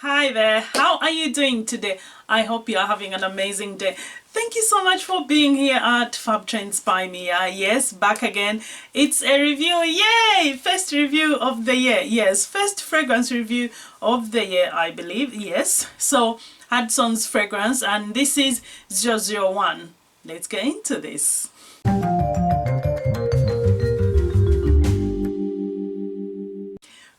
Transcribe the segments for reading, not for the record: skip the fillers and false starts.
Hi there, how are you doing today? I hope you are having an amazing day. Thank you so much for being here at Fab Trends by Mia. Yes, back again. It's a review. Yay! First review of the year. Yes, first fragrance review of the year, I believe. Yes. So, Hudsons fragrance, and this is 001. Let's get into this.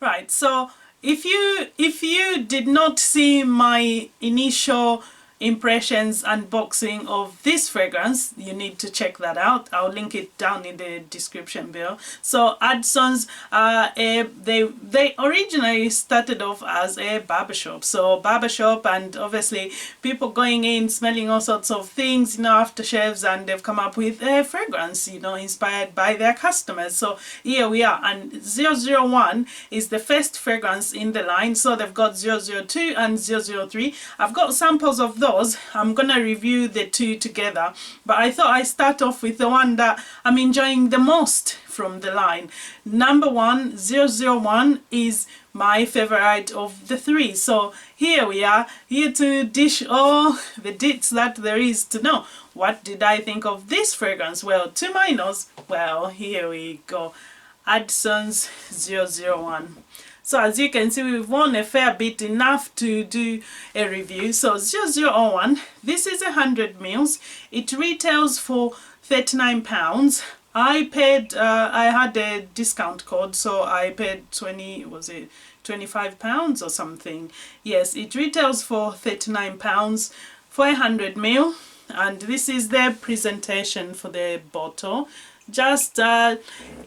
Right, so if you did not see my initial impressions unboxing of this fragrance, you need to check that out. I'll link it down in the description below. So Hudsons, they originally started off as a barbershop. So barbershop, and obviously people going in smelling all sorts of things, you know, aftershaves, and they've come up with a fragrance, you know, inspired by their customers. So here we are, and 001 is the first fragrance in the line. So they've got 002 and 003. I've got samples of those. I'm gonna review the two together, but I thought I'd start off with the one that I'm enjoying the most from the line. Number one, 001 is my favorite of the three. So here we are, here to dish all the deets that there is to know. What did I think of this fragrance? Well, to my nose, well, here we go. Hudsons 001. So as you can see, we've won a fair bit, enough to do a review. So 001, this is 100 mils. It retails for £39. I paid, I had a discount code, so I paid 20, was it £25 or something? Yes, it retails for £39 for 100 ml. And this is the presentation for the bottle. Just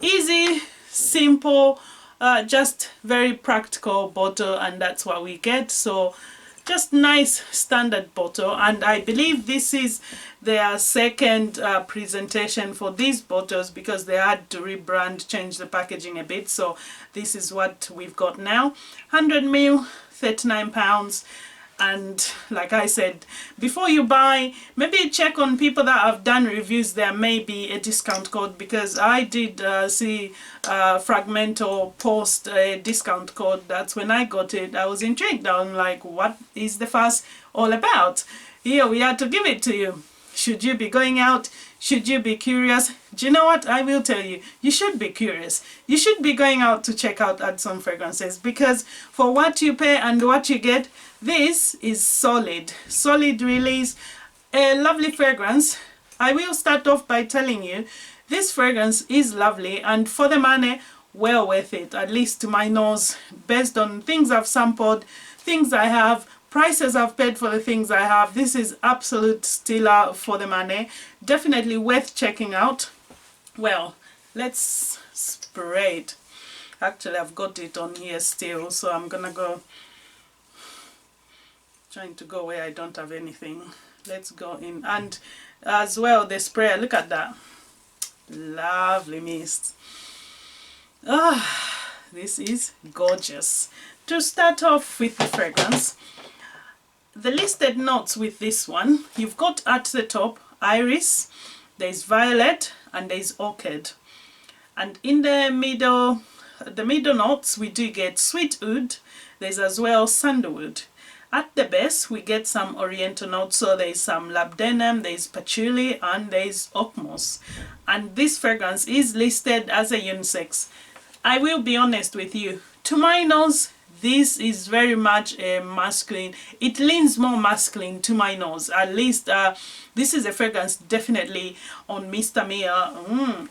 easy, simple, just very practical bottle, and that's what we get. So just nice standard bottle, and I believe this is their second presentation for these bottles because they had to rebrand, change the packaging a bit. So this is what we've got now. 100 ml, £39. And like I said, before you buy, maybe check on people that have done reviews. There may be a discount code, because I did see Fragmento post a discount code. That's when I got it. I was intrigued. I'm like, what is the fuss all about? Here we are to give it to you. Should you be going out? Should you be curious? Do you know what? I will tell you. You should be curious. You should be going out to check out Hudsons fragrances, because for what you pay and what you get, this is solid. Solid release. A lovely fragrance. I will start off by telling you, this fragrance is lovely, and for the money, well worth it. At least to my nose, based on things I've sampled, things I have, prices I've paid for the things I have. This is absolute stealer for the money. Definitely worth checking out. Well, let's spray it. Actually, I've got it on here still, so I'm gonna go, trying to go where I don't have anything. Let's go in. And as well, the sprayer, look at that. Lovely mist. Ah, this is gorgeous. To start off with the fragrance, the listed notes with this one, you've got at the top iris, there's violet, and there's orchid. And in the middle notes, we do get sweet oud. There's as well sandalwood. At the base, we get some oriental notes. So there's some labdanum, there's patchouli, and there's oak moss. And this fragrance is listed as a unisex. I will be honest with you. To my nose, this is very much a masculine. It leans more masculine to my nose. At least this is a fragrance definitely on Mr. Mia.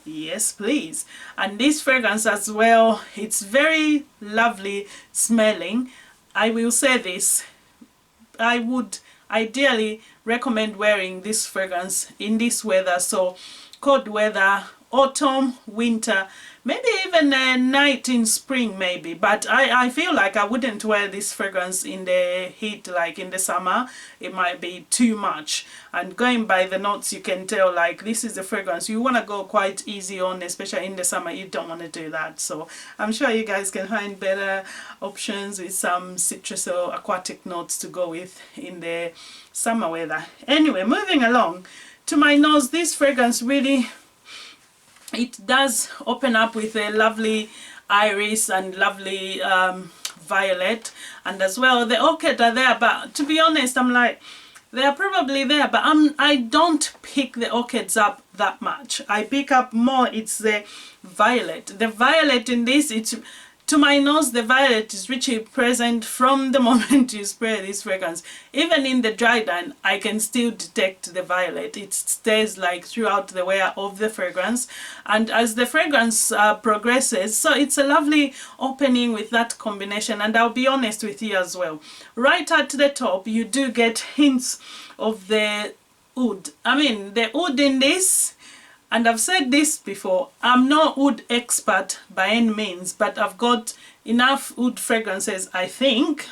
Yes, please. And this fragrance as well, it's very lovely smelling. I will say this. I would ideally recommend wearing this fragrance in this weather. So cold weather, autumn, winter, maybe even a night in spring maybe. But I feel like I wouldn't wear this fragrance in the heat, like in the summer. It might be too much. And going by the notes, you can tell like this is a fragrance you want to go quite easy on, especially in the summer. You don't want to do that. So I'm sure you guys can find better options with some citrus or aquatic notes to go with in the summer weather. Anyway, moving along. To my nose, this fragrance really, it does open up with a lovely iris and lovely violet, and as well the orchid are there, but to be honest, I'm like, they are probably there, but I don't pick the orchids up that much. I pick up more, it's the violet. The violet in this, it's, to my nose, the violet is richly present from the moment you spray this fragrance. Even in the dry down, I can still detect the violet. It stays like throughout the wear of the fragrance. And as the fragrance progresses, so it's a lovely opening with that combination. And I'll be honest with you as well. Right at the top, you do get hints of the oud. I mean, the oud in this, and I've said this before, I'm no oud expert by any means, but I've got enough oud fragrances, I think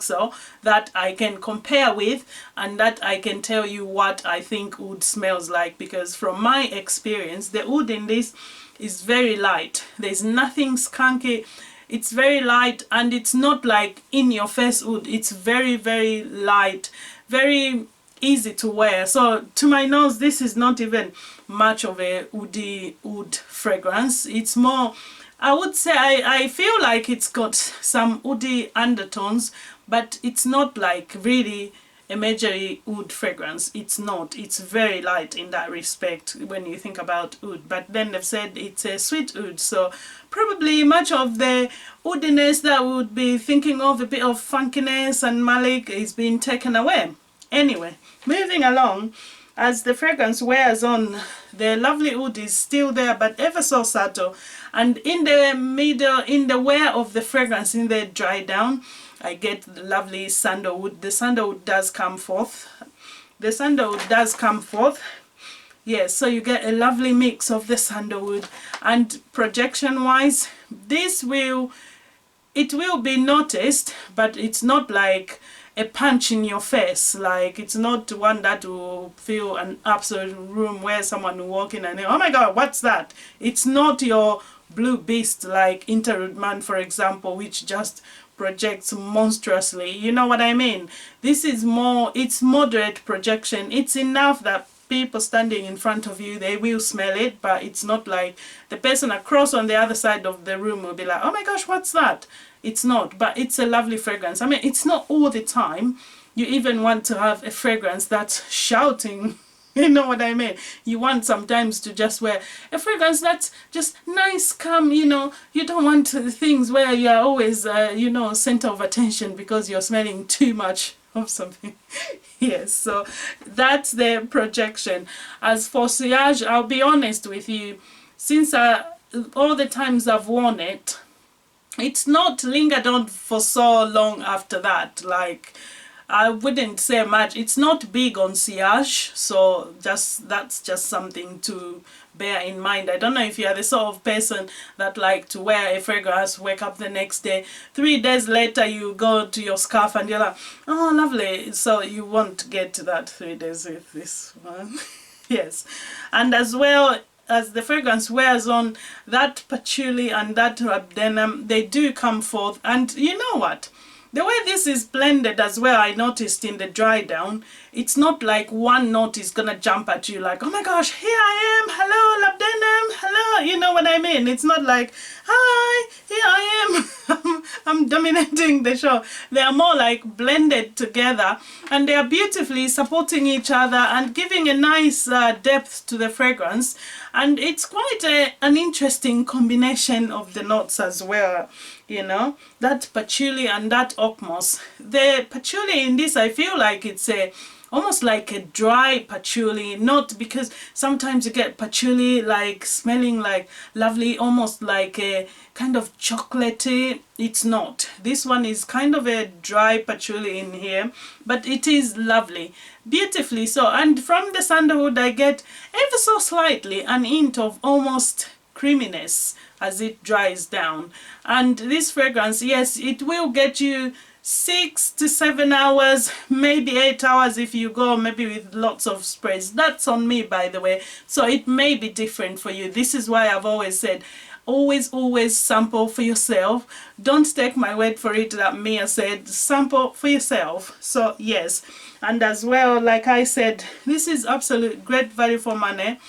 so, that I can compare with, and that I can tell you what I think oud smells like, because from my experience, the oud in this is very light. There's nothing skunky. It's very light, and it's not like in your face oud. It's very, very light, very easy to wear. So to my nose, this is not even much of a woody oud fragrance. It's more, I would say, I feel like it's got some woody undertones, but it's not like really a majorly oud fragrance. It's not. It's very light in that respect when you think about oud. But then they've said it's a sweet oud, so probably much of the oudiness that we would be thinking of, a bit of funkiness and malic, is being taken away. Anyway, moving along, as the fragrance wears on, the lovely oud is still there, but ever so subtle. And in the middle, in the wear of the fragrance, in the dry down, I get the lovely sandalwood. The sandalwood does come forth. The sandalwood does come forth. Yes, so you get a lovely mix of the sandalwood. And projection-wise, it will be noticed, but it's not like a punch in your face. Like, it's not one that will feel an absolute room where someone will walk in and oh my god, what's that? It's not your blue beast like Interlude Man, for example, which just projects monstrously. You know what I mean? This is more, it's moderate projection. It's enough that people standing in front of you, they will smell it, but it's not like the person across on the other side of the room will be like, oh my gosh, what's that? It's not, but it's a lovely fragrance. I mean, it's not all the time you even want to have a fragrance that's shouting. You know what I mean? You want sometimes to just wear a fragrance that's just nice, calm, you know. You don't want things where you're always, you know, center of attention because you're smelling too much of something. Yes, so that's the projection. As for sillage, I'll be honest with you, since all the times I've worn it, it's not lingered on for so long after that. Like, I wouldn't say much. It's not big on sillage, so that's just something to bear in mind. I don't know if you're the sort of person that like to wear a fragrance, wake up the next day, 3 days later you go to your scarf and you're like, oh lovely, so you won't get that 3 days with this one. Yes, and as well, as the fragrance wears on, that patchouli and that rhabdenum, they do come forth. And you know what? The way this is blended as well, I noticed in the dry down, it's not like one note is gonna jump at you like, oh my gosh, here I am, hello, labdanum, hello, you know what I mean? It's not like, hi, here I am, I'm dominating the show. They are more like blended together, and they are beautifully supporting each other and giving a nice depth to the fragrance. And it's quite an interesting combination of the notes as well, you know, that patchouli and that oak moss. The patchouli in this, I feel like it's almost like a dry patchouli, not because sometimes you get patchouli like smelling like lovely, almost like a kind of chocolatey. It's not. This one is kind of a dry patchouli in here, but it is lovely, beautifully so. And from the sandalwood I get ever so slightly an hint of almost creaminess as it dries down. And this fragrance, yes, it will get you 6 to 7 hours, maybe 8 hours if you go maybe with lots of sprays. That's on me, by the way, so it may be different for you. This is why I've always said, always sample for yourself. Don't take my word for it that Mia said, sample for yourself. So yes, and as well, like I said, this is absolute great value for money.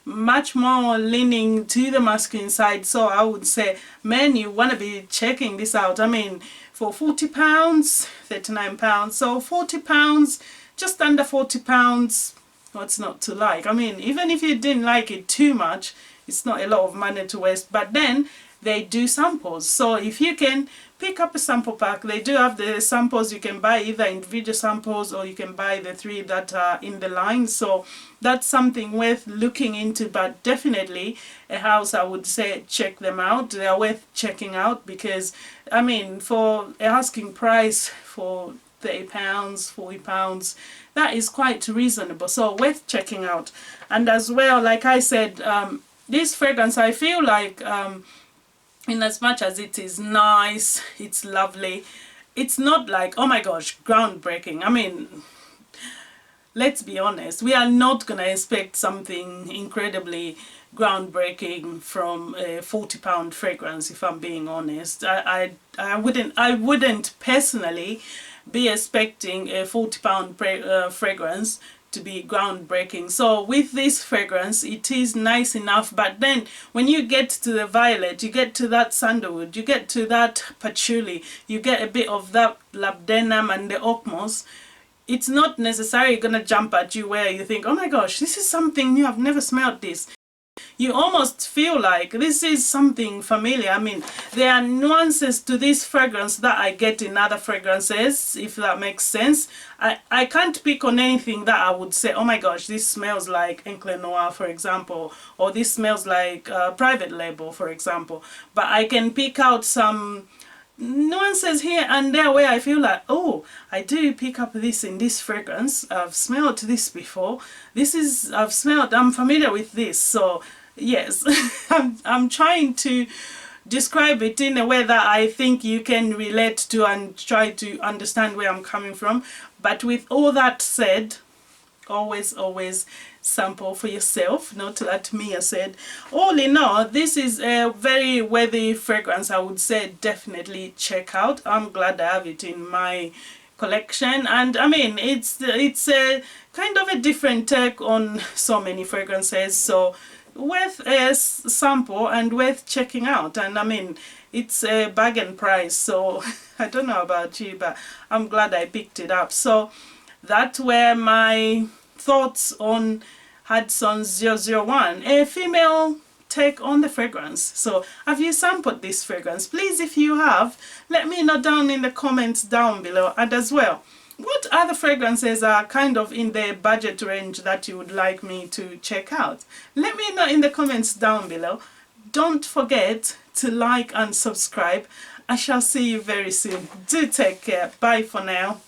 much more leaning to the masculine side. So I would say, men, you want to be checking this out. I mean, for £40, £39, so £40, just under £40, what's not to like? I mean, even if you didn't like it too much, it's not a lot of money to waste. But then they do samples, so if you can pick up a sample pack, they do have the samples. You can buy either individual samples or you can buy the 3 that are in the line. So that's something worth looking into. But definitely a house, I would say, check them out. They are worth checking out, because I mean, for a asking price for £30, £40, that is quite reasonable, so worth checking out. And as well, like I said, this fragrance, I feel like in as much as it is nice, it's lovely, it's not like, oh my gosh, groundbreaking. I mean, let's be honest, we are not gonna expect something incredibly groundbreaking from a £40 fragrance, if I'm being honest. I wouldn't personally be expecting a £40 fragrance to be groundbreaking. So with this fragrance, it is nice enough, but then when you get to the violet, you get to that sandalwood, you get to that patchouli, you get a bit of that labdanum and the oak moss, it's not necessarily gonna jump at you where you think, oh my gosh, this is something new, I've never smelled this. You almost feel like this is something familiar. I mean, there are nuances to this fragrance that I get in other fragrances, if that makes sense. I can't pick on anything that I would say, oh my gosh, this smells like Encre Noir, for example, or this smells like Private Label, for example. But I can pick out some nuances here and there where I feel like, oh, I do pick up this in this fragrance, I've smelled this before, I'm familiar with this. So yes, I'm trying to describe it in a way that I think you can relate to and try to understand where I'm coming from. But with all that said, always sample for yourself, not like Mia said. All in all, this is a very worthy fragrance. I would say definitely check out. I'm glad I have it in my collection, and I mean, it's a kind of a different take on so many fragrances, so worth a sample and worth checking out. And I mean, it's a bargain price, so I don't know about you, but I'm glad I picked it up. So that were my thoughts on Hudsons 001, a female take on the fragrance. So have you sampled this fragrance? Please, if you have, let me know down in the comments down below. And as well, what other fragrances are kind of in the budget range that you would like me to check out? Let me know in the comments down below. Don't forget to like and subscribe. I shall see you very soon. Do take care. Bye for now.